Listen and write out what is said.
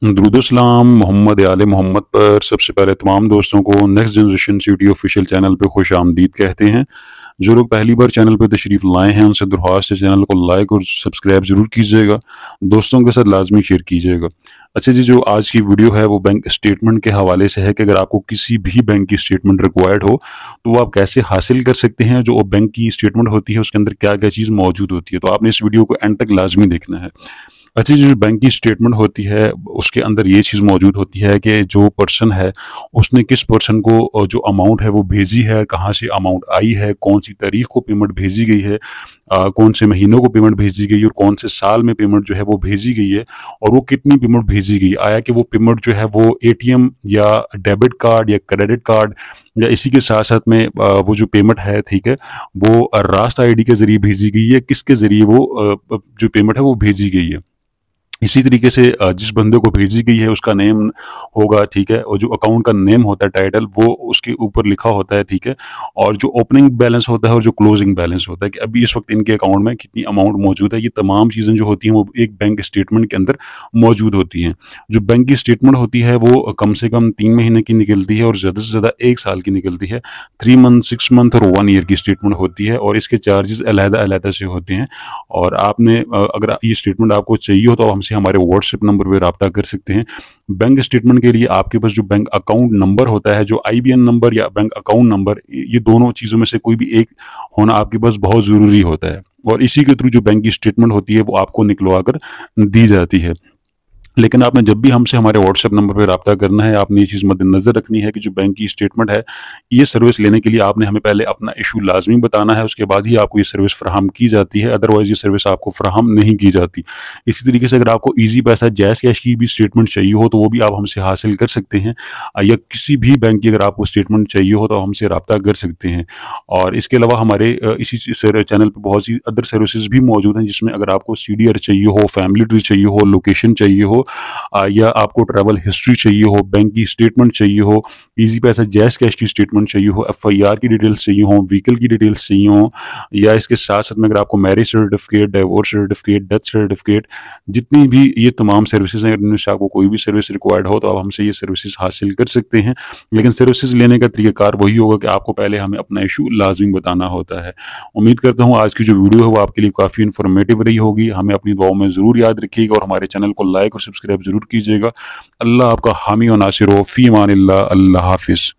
दुरूदुस्सलाम मोहम्मद आले मोहम्मद पर सबसे पहले तमाम दोस्तों को next generation city official channel पे खुश आमदीद कहते हैं। जो लोग पहली बार चैनल पे तशरीफ़ लाए हैं उनसे दरख्वास्त है चैनल को लाइक और सब्सक्राइब ज़रूर कीजिएगा, दोस्तों के साथ लाजमी शेयर कीजिएगा। अच्छा जी, जो आज की वीडियो है वो बैंक स्टेटमेंट के हवाले से है कि अगर आपको किसी भी बैंक की स्टेटमेंट रिक्वायर्ड हो तो वो आप कैसे हासिल कर सकते हैं। जो बैंक की स्टेटमेंट होती है उसके अंदर क्या क्या चीज़ मौजूद होती है, तो आपने इस वीडियो को एंड तक लाजमी देखना है। अच्छी जो बैंक की स्टेटमेंट होती है उसके अंदर ये चीज़ मौजूद होती है कि जो पर्सन है उसने किस पर्सन को जो अमाउंट है वो भेजी है, कहाँ से अमाउंट आई है, कौन सी तारीख को पेमेंट भेजी गई है, कौन से महीनों को पेमेंट भेजी गई और कौन से साल में पेमेंट जो है वो भेजी गई है और वो कितनी पेमेंट भेजी गई। आया कि वो पेमेंट जो है वो एटीएम या डेबिट कार्ड या क्रेडिट कार्ड या इसी के साथ साथ में वो जो पेमेंट है, ठीक है, वो रास्ट आईडी के ज़रिए भेजी गई है, किसके ज़रिए वो जो पेमेंट है वो भेजी गई है। इसी तरीके से जिस बंदे को भेजी गई है उसका नेम होगा, ठीक है, और जो अकाउंट का नेम होता है टाइटल वो उसके ऊपर लिखा होता है, ठीक है, और जो ओपनिंग बैलेंस होता है और जो क्लोजिंग बैलेंस होता है कि अभी इस वक्त इनके अकाउंट में कितनी अमाउंट मौजूद है। ये तमाम चीज़ें जो होती हैं वो एक बैंक स्टेटमेंट के अंदर मौजूद होती हैं। जो बैंक की स्टेटमेंट होती है वो कम से कम 3 महीने की निकलती है और ज़्यादा से ज़्यादा 1 साल की निकलती है। 3 मंथ, 6 मंथ और 1 ईयर की स्टेटमेंट होती है और इसके चार्जेस अलग-अलग से होते हैं। और आपने अगर ये स्टेटमेंट आपको चाहिए हो तो आप हमसे हमारे व्हाट्सएप नंबर पे रब्ता कर सकते हैं। बैंक स्टेटमेंट के लिए आपके पास जो बैंक अकाउंट नंबर होता है, जो आईबीएन नंबर या बैंक अकाउंट नंबर, ये दोनों चीज़ों में से कोई भी एक होना आपके पास बहुत ज़रूरी होता है और इसी के थ्रू जो बैंक की स्टेटमेंट होती है वो आपको निकलवा कर दी जाती है। लेकिन आपने जब भी हमसे हमारे व्हाट्सएप नंबर पर रब्ता करना है, आपने ये चीज़ मद्देनज़र रखनी है कि जो बैंक की स्टेटमेंट है, ये सर्विस लेने के लिए आपने हमें पहले अपना इशू लाज़मी बताना है, उसके बाद ही आपको ये सर्विस फ़राहम की जाती है, अदरवाइज़ ये सर्विस आपको फ़राहम नहीं की जाती। इसी तरीके से अगर आपको ईज़ी पैसा जैज़ कैश की भी स्टेटमेंट चाहिए हो तो वो भी आप हमसे हासिल कर सकते हैं, या किसी भी बैंक की अगर आपको स्टेटमेंट चाहिए हो तो हमसे रब्ता कर सकते हैं। और इसके अलावा हमारे इसी चैनल पे बहुत सी अदर सर्विसेज भी मौजूद हैं, जिसमें अगर आपको सीडीआर चाहिए हो, फैमिली ट्री चाहिए हो, लोकेशन चाहिए हो, या आपको ट्रैवल हिस्ट्री चाहिए हो, बैंक की स्टेटमेंट चाहिए हो, ईज़ी पैसा जैज़ कैश की स्टेटमेंट चाहिए हो, एफआईआर की डिटेल्स चाहिए हो, व्हीकल की डिटेल्स चाहिए हो, या इसके साथ-साथ में अगर आपको marriage certificate, divorce certificate, death certificate, जितनी भी ये तमाम सर्विसेज़ हैं, इनमें से आपको कोई भी सर्विस रिक्वायर्ड हो तो आप हमसे ये सर्विसेज़ हासिल कर सकते हैं। लेकिन सर्विसेज़ लेने का तरीक़ाकार वही होगा कि आपको पहले हमें अपना इशू लाज़मी बताना होता है। उम्मीद करता हूँ आज की जो वीडियो है वो आपके लिए काफ़ी इन्फॉर्मेटिव रही होगी। हमें अपनी दुआओं में ज़रूर याद रखिएगा और हमारे चैनल को लाइक और सब्सक्राइब ज़रूर कीजिएगा। अल्लाह आपका हामी और नासिर हो। फ़ी अमानिल्लाह। अल्लाह हाफ़िज़।